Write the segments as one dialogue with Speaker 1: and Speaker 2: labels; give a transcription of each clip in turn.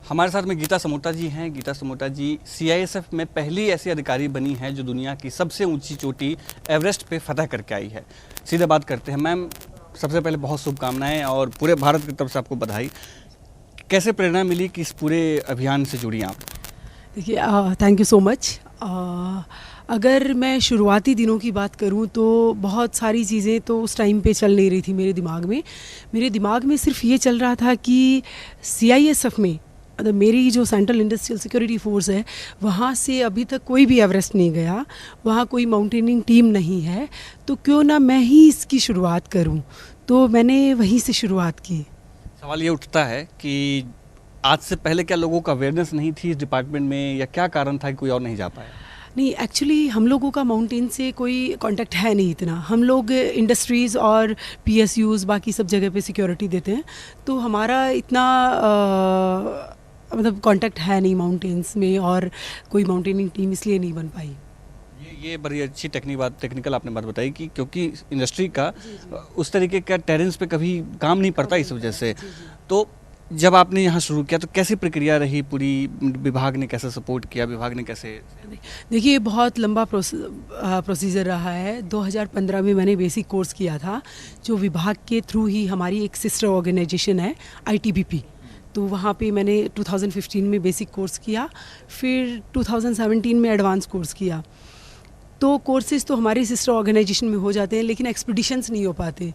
Speaker 1: हमारे साथ में गीता समोटा जी हैं। गीता समोटा जी सीआईएसएफ में पहली ऐसी अधिकारी बनी है जो दुनिया की सबसे ऊंची चोटी एवरेस्ट पे फतह करके आई है। सीधे बात करते हैं। मैम, सबसे पहले बहुत शुभकामनाएं और पूरे भारत की तरफ से आपको बधाई। कैसे प्रेरणा मिली कि इस पूरे अभियान से जुड़ी आप?
Speaker 2: देखिए, थैंक यू सो मच। अगर मैं शुरुआती दिनों की बात करूं तो बहुत सारी चीज़ें तो उस टाइम पे चल नहीं रही थी मेरे दिमाग में सिर्फ ये चल रहा था कि सीआईएसएफ में मतलब मेरी जो सेंट्रल इंडस्ट्रियल सिक्योरिटी फोर्स है वहाँ से अभी तक कोई भी एवरेस्ट नहीं गया, वहाँ कोई माउंटेनिंग टीम नहीं है, तो क्यों ना मैं ही इसकी शुरुआत करूँ। तो मैंने वहीं से शुरुआत की।
Speaker 1: सवाल ये उठता है कि आज से पहले क्या लोगों का अवेयरनेस नहीं थी इस डिपार्टमेंट में, या क्या कारण था कि कोई और नहीं जा पाया?
Speaker 2: नहीं, एक्चुअली हम लोगों का माउंटेन से कोई कांटेक्ट है नहीं इतना। हम लोग इंडस्ट्रीज़ और पीएसयूज़ बाकी सब जगह पे सिक्योरिटी देते हैं, तो हमारा इतना मतलब कांटेक्ट है नहीं माउंटेन्स में, और कोई माउंटेनिंग टीम इसलिए नहीं बन पाई।
Speaker 1: ये बड़ी अच्छी टेक्निकल आपने बात बताई कि क्योंकि इंडस्ट्री का उस तरीके का टेरेंस पे कभी काम नहीं पड़ता इस वजह से। तो जब आपने यहाँ शुरू किया तो कैसी प्रक्रिया रही पूरी? विभाग ने कैसे सपोर्ट किया? विभाग ने कैसे?
Speaker 2: देखिए, बहुत लंबा प्रोसीजर रहा है। 2015 में मैंने बेसिक कोर्स किया था, जो विभाग के थ्रू ही हमारी एक सिस्टर ऑर्गेनाइजेशन है आईटीबीपी, तो वहाँ पे मैंने 2015 में बेसिक कोर्स किया, फिर 2017 में एडवांस कोर्स किया। तो कोर्सेज़ तो हमारी सिस्टर ऑर्गेनाइजेशन में हो जाते हैं, लेकिन एक्सपीडिशंस नहीं हो पाते।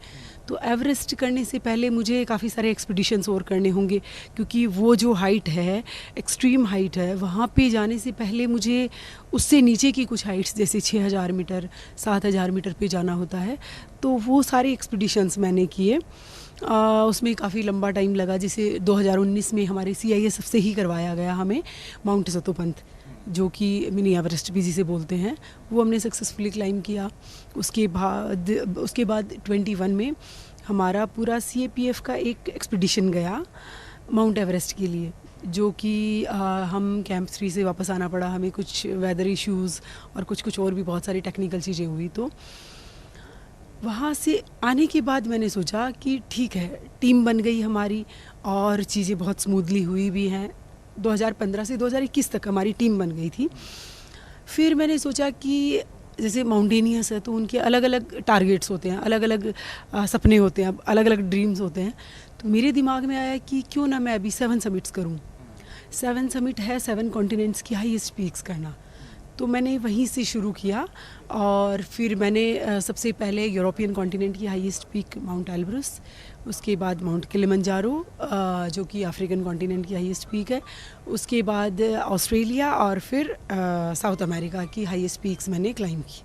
Speaker 2: तो एवरेस्ट करने से पहले मुझे काफ़ी सारे एक्सपीडिशंस और करने होंगे, क्योंकि वो जो हाइट है, एक्सट्रीम हाइट है, वहाँ पे जाने से पहले मुझे उससे नीचे की कुछ हाइट्स जैसे 6000 मीटर 7000 मीटर पे जाना होता है। तो वो सारे एक्सपीडिशंस मैंने किए। उसमें काफ़ी लंबा टाइम लगा। जैसे 2019 में हमारे सीआईएसएफ से ही करवाया गया हमें माउंट सतोपंथ, जो कि मिनी एवरेस्ट भी जिसे बोलते हैं, वो हमने सक्सेसफुली क्लाइम किया। उसके बाद 21 में हमारा पूरा सीएपीएफ का एक एक्सपीडिशन गया माउंट एवरेस्ट के लिए, जो कि हम कैंप 3 से वापस आना पड़ा हमें। कुछ वेदर इश्यूज़ और कुछ और भी बहुत सारी टेक्निकल चीज़ें हुई। तो वहाँ से आने के बाद मैंने सोचा कि ठीक है, टीम बन गई हमारी और चीज़ें बहुत स्मूथली हुई भी हैं। 2015 से 2021 तक हमारी टीम बन गई थी। फिर मैंने सोचा कि जैसे माउंटेनियर्स है तो उनके अलग अलग टारगेट्स होते हैं, अलग अलग सपने होते हैं, अलग अलग ड्रीम्स होते हैं। तो मेरे दिमाग में आया कि क्यों ना मैं अभी 7 समिट्स करूं। 7 समिट है 7 कॉन्टिनेंट्स की हाईएस्ट पीक्स करना। तो मैंने वहीं से शुरू किया, और फिर मैंने सबसे पहले यूरोपियन कॉन्टिनेंट की हाईएस्ट पीक माउंट एल्ब्रस, उसके बाद माउंट किलिमंजारो जो कि अफ्रीकन कॉन्टिनेंट की हाईएस्ट पीक है, उसके बाद ऑस्ट्रेलिया, और फिर साउथ अमेरिका की हाईएस्ट पीक्स मैंने क्लाइम की।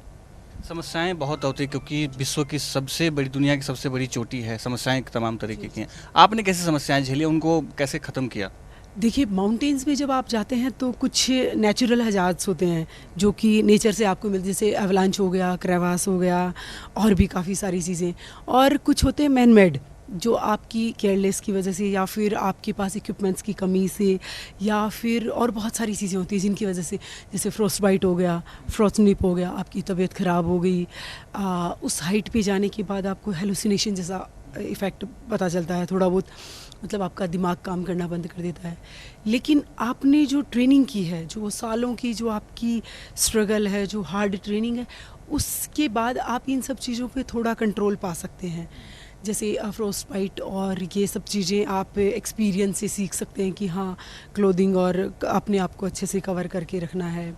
Speaker 1: समस्याएं बहुत होती हैं क्योंकि विश्व की सबसे बड़ी, दुनिया की सबसे बड़ी चोटी है। समस्याएं तमाम तरीके की हैं। आपने कैसे समस्याएं झेली, उनको कैसे ख़त्म किया?
Speaker 2: देखिए, माउंटेन्स में जब आप जाते हैं तो कुछ नेचुरल हजार्ड्स होते हैं जो कि नेचर से आपको मिलते, जैसे एवलांच हो गया, क्रेवास हो गया, और भी काफ़ी सारी चीज़ें। और कुछ होते हैं मैन मेड, जो आपकी केयरलेस की वजह से, या फिर आपके पास इक्विपमेंट्स की कमी से, या फिर और बहुत सारी चीज़ें होती हैं जिनकी वजह से, जैसे फ्रोस्ट बाइट हो गया, फ्रोस्ट निप हो गया, आपकी तबीयत ख़राब हो गई। उस हाइट पे जाने के बाद आपको हेलुसिनेशन जैसा इफ़ेक्ट पता चलता है थोड़ा बहुत, मतलब आपका दिमाग काम करना बंद कर देता है। लेकिन आपने जो ट्रेनिंग की है, जो सालों की जो आपकी स्ट्रगल है, जो हार्ड ट्रेनिंग है, उसके बाद आप इन सब चीज़ों पे थोड़ा कंट्रोल पा सकते हैं। जैसे फ्रोस्ट बाइट और ये सब चीज़ें आप एक्सपीरियंस से सीख सकते हैं कि हाँ, क्लोथिंग और अपने आप को अच्छे से कवर करके रखना है।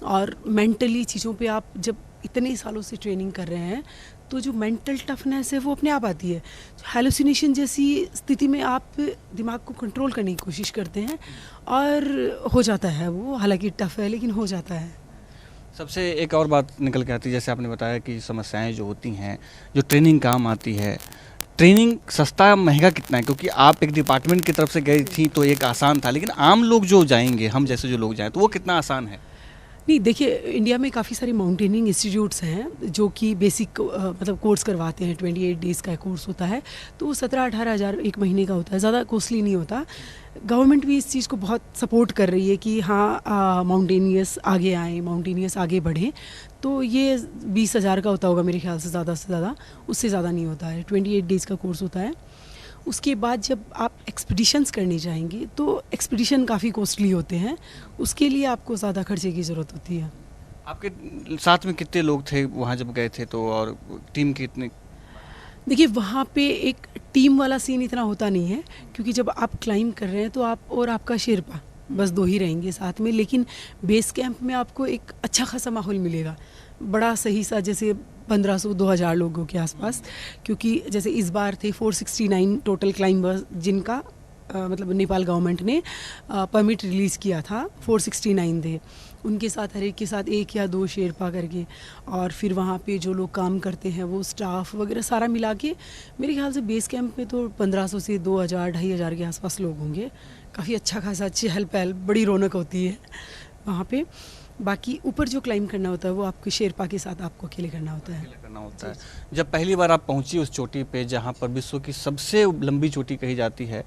Speaker 2: और मेंटली चीज़ों पे आप जब इतने सालों से ट्रेनिंग कर रहे हैं, तो जो मेंटल टफनेस है वो अपने आप आती है। हेलुसिनेशन जैसी स्थिति में आप दिमाग को कंट्रोल करने की कोशिश करते हैं, और हो जाता है वो, हालांकि टफ है लेकिन हो जाता है।
Speaker 1: सबसे एक और बात निकल के आती है, जैसे आपने बताया कि समस्याएं जो होती हैं, जो ट्रेनिंग काम आती है, ट्रेनिंग सस्ता महंगा कितना है? क्योंकि आप एक डिपार्टमेंट की तरफ से गई थी तो एक आसान था, लेकिन आम लोग जो जाएंगे, हम जैसे जो लोग जाएं, तो वो कितना आसान है?
Speaker 2: नहीं, देखिए, इंडिया में काफ़ी सारे माउंटेनिंग इंस्टीट्यूट्स हैं जो कि बेसिक मतलब कोर्स करवाते हैं। 28 डेज़ का कोर्स होता है, तो वो 17-18 हज़ार एक महीने का होता है, ज़्यादा कॉस्टली नहीं होता। गवर्नमेंट भी इस चीज़ को बहुत सपोर्ट कर रही है कि हाँ, माउंटेनियर्स आगे आएँ, माउंटेनियर्स आगे बढ़ें। तो ये 20,000 का होता होगा मेरे ख्याल से ज़्यादा, उससे ज़्यादा नहीं होता है। 28 डेज़ का कोर्स होता है। उसके बाद जब आप एक्सपीडिशंस करने जाएंगे तो एक्सपीडिशन काफ़ी कॉस्टली होते हैं, उसके लिए आपको ज़्यादा खर्चे की ज़रूरत होती है।
Speaker 1: आपके साथ में कितने लोग थे वहाँ जब गए थे तो, और टीम के इतने?
Speaker 2: देखिए वहाँ पे एक टीम वाला सीन इतना होता नहीं है, क्योंकि जब आप क्लाइंब कर रहे हैं तो आप और आपका शेरपा बस 2 ही रहेंगे साथ में, लेकिन बेस कैंप में आपको एक अच्छा खासा माहौल मिलेगा, बड़ा सही सा, जैसे 1500-2000 लोगों के आसपास, क्योंकि जैसे इस बार थे 469 टोटल क्लाइंबर्स जिनका मतलब नेपाल गवर्नमेंट ने परमिट रिलीज़ किया था, 469 थे। उनके साथ हर एक के साथ 1 या 2 शेरपा करके, और फिर वहाँ पे जो लोग काम करते हैं वो स्टाफ वगैरह सारा मिला के मेरे ख्याल से बेस कैंप में तो 1500 से 2000-2500 के आसपास लोग होंगे। काफ़ी अच्छा खासा चहल पहल, बड़ी रौनक होती है वहाँ पे। बाकी ऊपर जो क्लाइंब करना होता है वो आपके शेरपा के साथ आपको अकेले करना होता है।
Speaker 1: करना होता है। जब पहली बार आप पहुंची उस चोटी पे जहां पर विश्व की सबसे लंबी चोटी कही जाती है,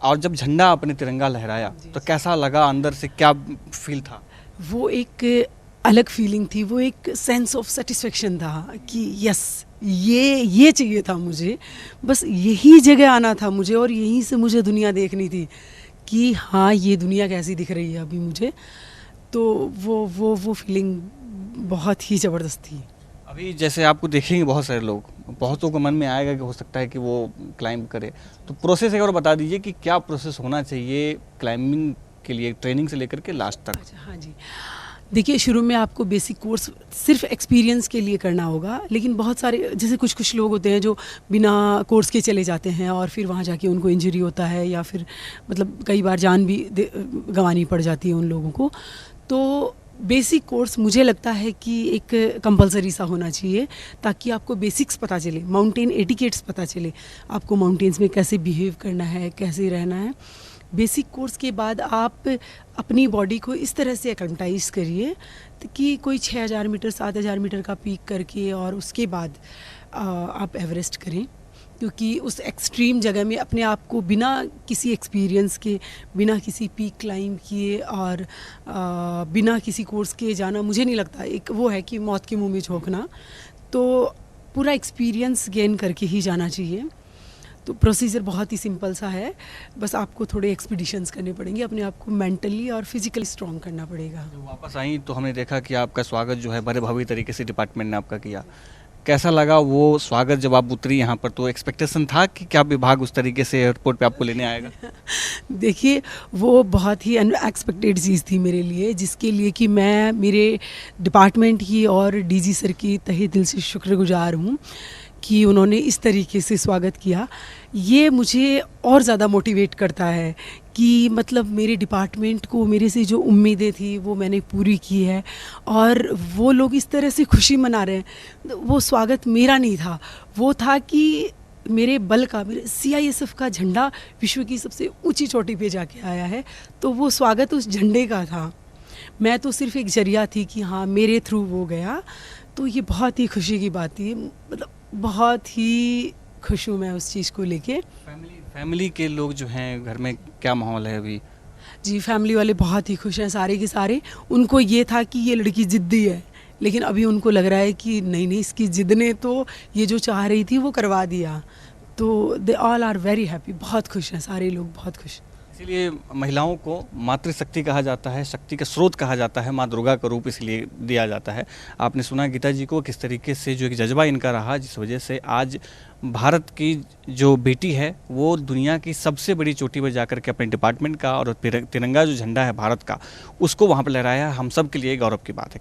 Speaker 1: और जब झंडा आपने तिरंगा लहराया तो कैसा लगा, अंदर से क्या फील था?
Speaker 2: वो एक अलग फीलिंग थी, वो एक सेंस ऑफ सेटिस्फेक्शन था कि यस ये चाहिए था मुझे, बस यही जगह आना था मुझे, और यहीं से मुझे दुनिया देखनी थी कि हाँ ये दुनिया कैसी दिख रही है अभी मुझे। तो वो फीलिंग बहुत ही ज़बरदस्त थी।
Speaker 1: अभी जैसे आपको देखेंगे बहुत सारे लोग, बहुतों को मन में आएगा कि हो सकता है कि वो क्लाइंब करे, तो प्रोसेस एक और बता दीजिए कि क्या प्रोसेस होना चाहिए क्लाइंबिंग के लिए, ट्रेनिंग से लेकर के लास्ट तक?
Speaker 2: अच्छा, हाँ जी। देखिए शुरू में आपको बेसिक कोर्स सिर्फ एक्सपीरियंस के लिए करना होगा, लेकिन बहुत सारे जैसे कुछ लोग होते हैं जो बिना कोर्स के चले जाते हैं और फिर वहाँ जाके उनको इंजरी होता है, या फिर मतलब कई बार जान भी गंवानी पड़ जाती है उन लोगों को। तो बेसिक कोर्स मुझे लगता है कि एक कंपलसरी सा होना चाहिए, ताकि आपको बेसिक्स पता चले, माउंटेन एटिकेट्स पता चले, आपको माउंटेन्स में कैसे बिहेव करना है, कैसे रहना है। बेसिक कोर्स के बाद आप अपनी बॉडी को इस तरह से एक्लेमेटाइज करिए कि कोई 6000 मीटर 7000 मीटर का पीक करके, और उसके बाद आप एवरेस्ट करें, क्योंकि उस एक्सट्रीम जगह में अपने आप को बिना किसी एक्सपीरियंस के, बिना किसी पीक क्लाइंब किए और बिना किसी कोर्स के जाना, मुझे नहीं लगता, एक वो है कि मौत के मुंह में झोंकना। तो पूरा एक्सपीरियंस गेन करके ही जाना चाहिए। तो प्रोसीजर बहुत ही सिंपल सा है, बस आपको थोड़े एक्सपीडिशंस करने पड़ेंगे, अपने आप को मेंटली और फिजिकली स्ट्रॉन्ग करना पड़ेगा।
Speaker 1: जब वापस आई तो हमने देखा कि आपका स्वागत जो है बड़े भव्य तरीके से डिपार्टमेंट ने आपका किया। कैसा लगा वो स्वागत जब आप उतरी यहाँ पर? तो एक्सपेक्टेशन था कि क्या विभाग उस तरीके से एयरपोर्ट पे आपको लेने आएगा?
Speaker 2: देखिए वो बहुत ही अनएक्सपेक्टेड चीज़ थी मेरे लिए, जिसके लिए कि मैं मेरे डिपार्टमेंट की और डीजी सर की तहे दिल से शुक्रगुजार हूँ कि उन्होंने इस तरीके से स्वागत किया। ये मुझे और ज़्यादा मोटिवेट करता है कि मतलब मेरे डिपार्टमेंट को मेरे से जो उम्मीदें थी वो मैंने पूरी की है, और वो लोग इस तरह से खुशी मना रहे हैं। वो स्वागत मेरा नहीं था, वो था कि मेरे बल का, मेरे CISF का झंडा विश्व की सबसे ऊंची चोटी पे जाके आया है, तो वो स्वागत उस झंडे का था। मैं तो सिर्फ एक जरिया थी कि हाँ मेरे थ्रू वो गया। तो ये बहुत ही खुशी की बात थी, मतलब बहुत ही खुश हूँ मैं उस चीज़ को लेके।
Speaker 1: फैमिली के लोग जो हैं घर में, क्या माहौल है अभी?
Speaker 2: जी फैमिली वाले बहुत ही खुश हैं सारे के सारे। उनको ये था कि ये लड़की ज़िद्दी है, लेकिन अभी उनको लग रहा है कि नहीं इसकी ज़िद ने तो ये जो चाह रही थी वो करवा दिया। तो they all are very happy, बहुत खुश हैं सारे लोग, बहुत खुश।
Speaker 1: इसीलिए महिलाओं को मातृशक्ति कहा जाता है, शक्ति का स्रोत कहा जाता है, माँ दुर्गा का रूप इसलिए दिया जाता है। आपने सुना गीता जी को किस तरीके से जो एक जज्बा इनका रहा, जिस वजह से आज भारत की जो बेटी है वो दुनिया की सबसे बड़ी चोटी पर जाकर के अपने डिपार्टमेंट का और तिरंगा जो झंडा है भारत का, उसको वहाँ पर लहराया। हम सब के लिए गौरव की बात है।